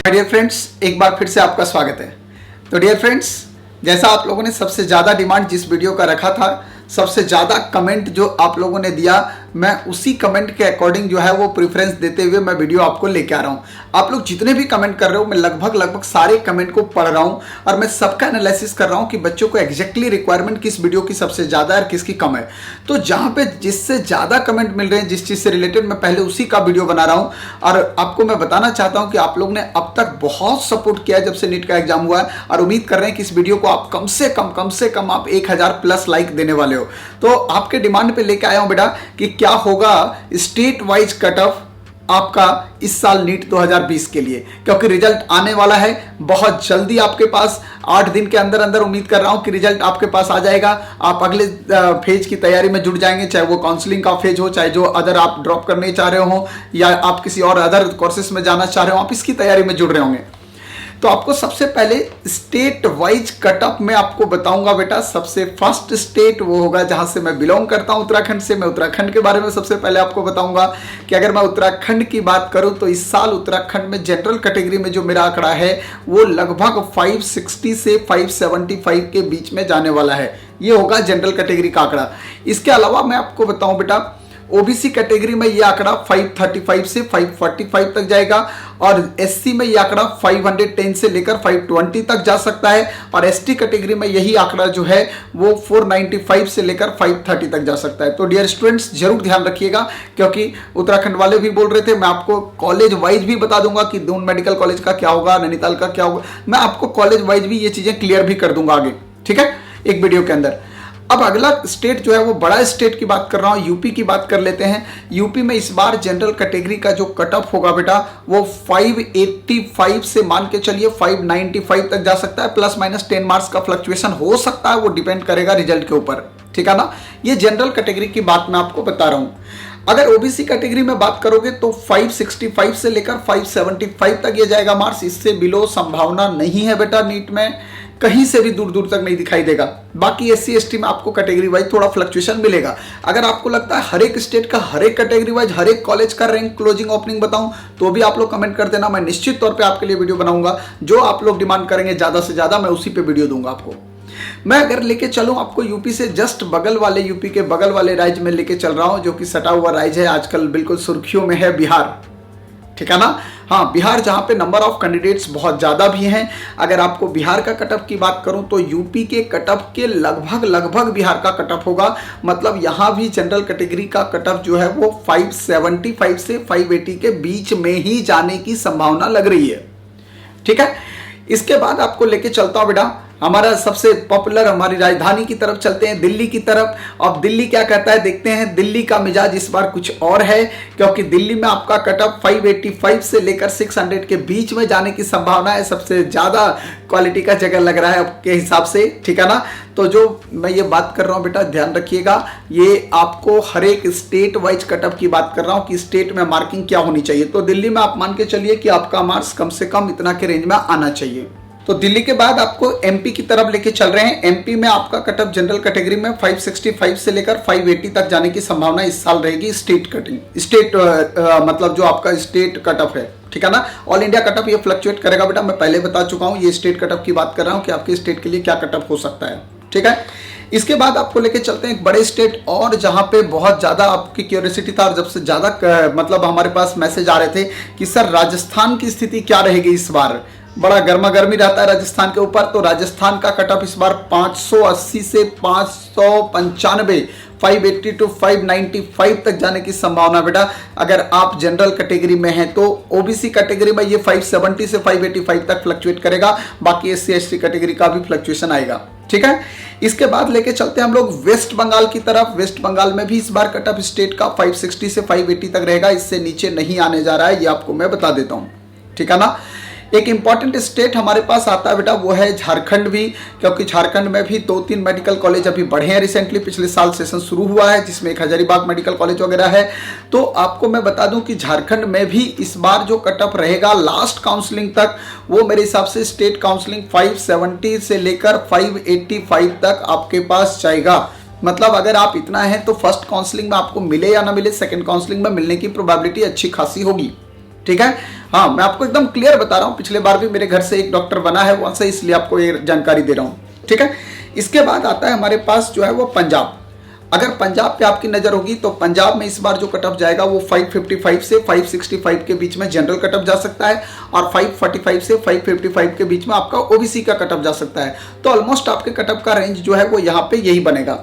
Dear friends, एक बार फिर से आपका स्वागत है। तो डियर फ्रेंड्स, जैसा आप लोगों ने सबसे ज़्यादा डिमांड जिस वीडियो का रखा था, सबसे ज़्यादा कमेंट जो आप लोगों ने दिया, मैं उसी कमेंट के अकॉर्डिंग जो है वो प्रेफरेंस देते हुए मैं वीडियो आपको लेके आ रहा हूँ। आप लोग जितने भी कमेंट कर रहे हो, मैं लगभग सारे कमेंट को पढ़ रहा हूँ और मैं सबका एनालिसिस कर रहा हूँ कि बच्चों को एग्जैक्टली रिक्वायरमेंट किस वीडियो की सबसे ज़्यादा है और किसकी कम है। तो जहाँ पे जिससे ज़्यादा कमेंट मिल रहे हैं, जिस चीज़ से रिलेटेड, मैं पहले उसी का वीडियो बना रहा हूँ। और आपको मैं बताना चाहता हूँ कि आप लोग ने अब तक बहुत सपोर्ट किया है जब से नीट का एग्जाम हुआ है, और उम्मीद कर रहे हैं कि इस वीडियो को आप कम से कम आप 1000+ लाइक देने वाले हो। तो आपके डिमांड पे लेके आया हूं बेटा कि क्या होगा स्टेट वाइज कट ऑफ आपका इस साल नीट 2020 के लिए, क्योंकि रिजल्ट आने वाला है बहुत जल्दी आपके पास। 8 दिन के अंदर अंदर उम्मीद कर रहा हूं कि रिजल्ट आपके पास आ जाएगा। आप अगले फेज की तैयारी में जुट जाएंगे, चाहे वो काउंसलिंग का फेज हो, चाहे जो अदर आप ड्रॉप करने चाह रहे हो, या आप किसी और अदर कोर्सेस में जाना चाह रहे हो, आप इसकी तैयारी में जुड़ रहे होंगे। तो आपको सबसे पहले स्टेट वाइज कटअप में आपको बताऊंगा बेटा। सबसे फर्स्ट स्टेट वो होगा जहां से मैं बिलोंग करता हूं, उत्तराखंड से। मैं उत्तराखंड के बारे में सबसे पहले आपको बताऊंगा कि अगर मैं उत्तराखंड की बात करूं तो इस साल उत्तराखंड में जनरल कैटेगरी में जो मेरा आंकड़ा है वो लगभग 560 से 575 के बीच में जाने वाला है। ये होगा जनरल कैटेगरी का आंकड़ा। इसके अलावा मैं आपको बताऊं बेटा, ओबीसी कैटेगरी में ये आंकड़ा 535 से 545 तक जाएगा, और एससी में ये आंकड़ा 510 से लेकर 520 तक जा सकता है, और एसटी कैटेगरी में यही आंकड़ा जो है वो 495 से लेकर 530 तक जा सकता है। तो डियर स्टूडेंट्स, जरूर ध्यान रखिएगा, क्योंकि उत्तराखंड वाले भी बोल रहे थे। मैं आपको कॉलेज वाइज भी बता दूंगा कि दून मेडिकल कॉलेज का क्या होगा, नैनीताल का क्या होगा। मैं आपको कॉलेज वाइज भी ये चीजें क्लियर भी कर दूंगा आगे, ठीक है, एक वीडियो के अंदर। अब अगला स्टेट जो है वो बड़ा स्टेट की बात कर रहा हूं, यूपी की बात कर लेते हैं। यूपी में इस बार जनरल कैटेगरी का जो कट ऑफ होगा बेटा वो 585 से मान के चलिए 595 तक जा सकता है। प्लस माइनस 10 मार्क्स का फ्लक्चुएशन हो सकता है, वो डिपेंड करेगा रिजल्ट के ऊपर, ठीक है ना। ये जनरल कैटेगरी की बात मैं आपको बता रहा हूं। अगर ओबीसी कैटेगरी में बात करोगे तो 565 से लेकर 575 तक ये जाएगा मार्क्स। इससे बिलो संभावना नहीं है बेटा, नीट में कहीं से भी दूर दूर तक नहीं दिखाई देगा। बाकी एससी एसटी में आपको कैटेगरी वाइज थोड़ा फ्लक्चुएशन मिलेगा। अगर आपको लगता है हर एक स्टेट का, हर एक कैटेगरी वाइज, हर एक कॉलेज का रैंक क्लोजिंग ओपनिंग बताऊं, तो भी आप लोग कमेंट कर देना। मैं निश्चित तौर पे आपके लिए वीडियो बनाऊंगा। जो आप लोग डिमांड करेंगे ज्यादा से ज्यादा, मैं उसी पे वीडियो दूंगा आपको। मैं अगर लेके चलूं आपको यूपी से जस्ट बगल वाले, यूपी के बगल वाले राज्य में लेके चल रहा हूं, जो कि सटा हुआ राज्य है, आजकल बिल्कुल सुर्खियों में है, बिहार, ठीक है ना। हाँ, बिहार, जहां पे नंबर ऑफ कैंडिडेट्स बहुत ज्यादा भी हैं। अगर आपको बिहार का कटअप की बात करूं तो यूपी के कटअप के लगभग बिहार का कटअप होगा। मतलब यहां भी जनरल कैटेगरी का कटअप जो है वो 575 से 580 के बीच में ही जाने की संभावना लग रही है, ठीक है। इसके बाद आपको लेके चलता हूं बेटा, हमारा सबसे पॉपुलर, हमारी राजधानी की तरफ चलते हैं, दिल्ली की तरफ। अब दिल्ली क्या कहता है देखते हैं। दिल्ली का मिजाज इस बार कुछ और है, क्योंकि दिल्ली में आपका कटअप 585 से लेकर 600 के बीच में जाने की संभावना है। सबसे ज्यादा क्वालिटी का जगह लग रहा है आपके हिसाब से, ठीक है ना। तो जो मैं ये बात कर रहा हूं बेटा, ध्यान रखिएगा, ये आपको हर एक स्टेट वाइज कटअप की बात कर रहा हूं कि स्टेट में मार्किंग क्या होनी चाहिए। तो दिल्ली में आप मान के चलिए कि आपका मार्क्स कम से कम इतना के रेंज में आना चाहिए। तो दिल्ली के बाद आपको एमपी की तरफ लेके चल रहे हैं। एमपी में आपका कटअप जनरल कैटेगरी में 565 से लेकर 580 तक जाने की संभावना इस साल रहेगी। मतलब जो आपका स्टेट कटअप है, ठीक है ना। ऑल इंडिया कटअप ये फ्लक्चुएट करेगा बेटा, मैं पहले बता चुका हूं। ये स्टेट कटअप की बात कर रहा हूं कि आपके स्टेट के लिए क्या कटअप हो सकता है, ठीक है। इसके बाद आपको लेके चलते हैं एक बड़े स्टेट और, जहां पे बहुत ज्यादा आपकी क्यूरियोसिटी था, और जब से ज्यादा मतलब हमारे पास मैसेज आ रहे थे कि सर राजस्थान की स्थिति क्या रहेगी इस बार। बड़ा गर्मा गर्मी रहता है राजस्थान के ऊपर। तो राजस्थान का कटअप इस बार 580 से 595, 580 टू 595 तक जाने की संभावना बेटा, अगर आप जनरल कैटेगरी में हैं। तो ओबीसी कैटेगरी में ये 570 से 585 तक फ्लक्चुएट करेगा। बाकी एससी एसटी कैटेगरी का भी फ्लक्चुएशन आएगा, ठीक है। इसके बाद लेके चलते हैं हम लोग वेस्ट बंगाल की तरफ। वेस्ट बंगाल में भी इस बार कटअप स्टेट का 560 से 580 तक रहेगा। इससे नीचे नहीं आने जा रहा है, ये आपको मैं बता देता हूं, ठीक है ना। एक इंपॉर्टेंट स्टेट हमारे पास आता है बेटा, वो है झारखंड भी, क्योंकि झारखंड में भी 2-3 मेडिकल कॉलेज अभी बढ़े हैं रिसेंटली। पिछले साल सेशन शुरू हुआ है, जिसमें एक हजारीबाग मेडिकल कॉलेज वगैरह है। तो आपको मैं बता दूं कि झारखंड में भी इस बार जो कटअप रहेगा लास्ट काउंसलिंग तक, वो मेरे हिसाब से स्टेट काउंसलिंग 570 से लेकर 585 तक आपके पास जाएगा। मतलब अगर आप इतना है तो फर्स्ट काउंसलिंग में आपको मिले या ना मिले, सेकंड काउंसलिंग में मिलने की प्रोबेबिलिटी अच्छी खासी होगी, ठीक है। हाँ, मैं आपको एकदम क्लियर बता रहा हूँ, पिछले बार भी मेरे घर से एक डॉक्टर बना है वहां से, इसलिए आपको ये जानकारी दे रहा हूँ, ठीक है। इसके बाद आता है हमारे पास जो है वो पंजाब। अगर पंजाब पे आपकी नजर होगी तो पंजाब में इस बार जो कट ऑफ जाएगा वो 555 से 565 के बीच में जनरल कट ऑफ जा सकता है, और 545 से 555 के बीच में आपका ओबीसी का कट ऑफ जा सकता है। तो ऑलमोस्ट आपके कट ऑफ का रेंज जो है वो यहाँ पे यही बनेगा।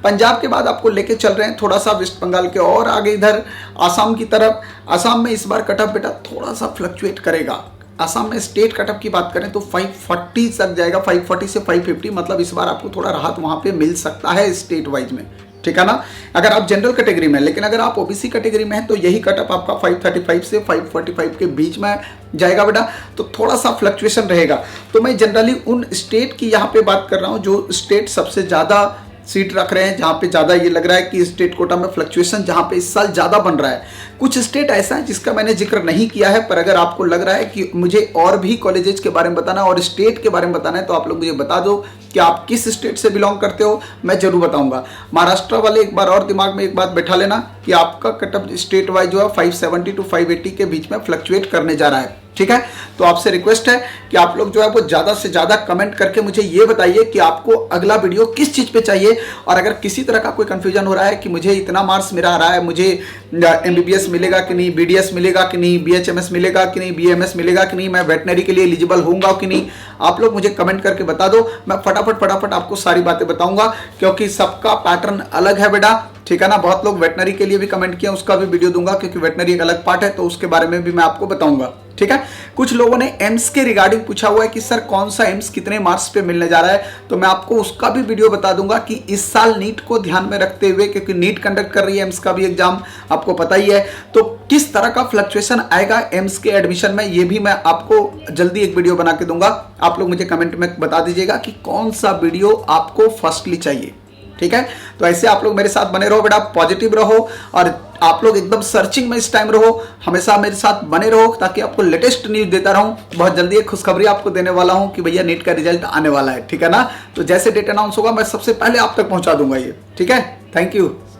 पंजाब के बाद आपको लेके चल रहे हैं थोड़ा सा वेस्ट बंगाल के और आगे इधर आसाम की तरफ। आसाम में इस बार कट ऑफ बेटा थोड़ा सा फ्लक्चुएट करेगा। आसाम में स्टेट कट ऑफ की बात करें तो 540 तक जाएगा, 540 से 550, मतलब इस बार आपको थोड़ा राहत वहां पे मिल सकता है स्टेट वाइज में, ठीक है ना, अगर आप जनरल कैटेगरी में। लेकिन अगर आप ओबीसी कैटेगरी में हैं तो यही कट ऑफ आपका 535 से 545 के बीच में जाएगा बेटा, तो थोड़ा सा फ्लक्चुएशन रहेगा। तो मैं जनरली उन स्टेट की यहाँ पे बात कर रहा हूँ जो स्टेट सबसे ज़्यादा सीट रख रहे हैं, जहाँ पे ज़्यादा ये लग रहा है कि स्टेट कोटा में फ्लक्चुएशन जहाँ पे इस साल ज़्यादा बन रहा है। कुछ स्टेट ऐसा है जिसका मैंने जिक्र नहीं किया है, पर अगर आपको लग रहा है कि मुझे और भी कॉलेजेस के बारे में बताना है और स्टेट के बारे में बताना है तो आप लोग मुझे बता दो कि आप किस स्टेट से बिलोंग करते हो, मैं जरूर बताऊंगा। महाराष्ट्र वाले एक बार और दिमाग में एक बात बैठा लेना कि आपका कट ऑफ स्टेट वाइज जो है 570 टू 580 के बीच में फ्लक्चुएट करने जा रहा है, ठीक है। तो आपसे रिक्वेस्ट है कि आप लोग जो है वो ज्यादा से ज्यादा कमेंट करके मुझे ये बताइए कि आपको अगला वीडियो किस चीज पे चाहिए। और अगर किसी तरह का कोई कंफ्यूजन हो रहा है कि मुझे इतना मार्क्स मेरा आ रहा है, मुझे एमबीबीएस मिलेगा कि नहीं, बीडीएस मिलेगा कि नहीं, बीएचएमएस मिलेगा कि नहीं, बीएमएस मिलेगा कि नहीं, मैं वेटनरी के लिए एलिजिबल होऊंगा कि नहीं, आप लोग मुझे कमेंट करके बता दो। मैं फटाफट आपको सारी बातें बताऊंगा, क्योंकि सबका पैटर्न अलग है बेटा, ठीक है ना। बहुत लोग वेटनरी के लिए भी कमेंट किया, उसका भी वीडियो दूंगा, क्योंकि वेटनरी एक अलग पार्ट है, तो उसके बारे में भी मैं आपको बताऊंगा, ठीक है। कुछ लोगों ने एम्स के रिगार्डिंग पूछा हुआ है कि सर कौन सा एम्स कितने मार्क्स पे मिलने जा रहा है, तो मैं आपको उसका भी वीडियो बता दूंगा कि इस साल नीट को ध्यान में रखते हुए, क्योंकि नीट कंडक्ट कर रही है एम्स का भी एग्जाम, आपको पता ही है, तो किस तरह का फ्लक्चुएशन आएगा एम्स के एडमिशन में, ये भी मैं आपको जल्दी एक वीडियो बना के दूंगा। आप लोग मुझे कमेंट में बता दीजिएगा कि कौन सा वीडियो आपको फर्स्टली चाहिए, ठीक है। तो ऐसे आप लोग मेरे साथ बने रहो बेटा, पॉजिटिव रहो, और आप लोग एकदम सर्चिंग में इस टाइम रहो, हमेशा मेरे साथ बने रहो, ताकि आपको लेटेस्ट न्यूज देता रहूं। बहुत जल्दी एक खुशखबरी आपको देने वाला हूं कि भैया नीट का रिजल्ट आने वाला है, ठीक है ना। तो जैसे डेट अनाउंस होगा मैं सबसे पहले आप तक पहुंचा दूंगा ये, ठीक है। Thank you.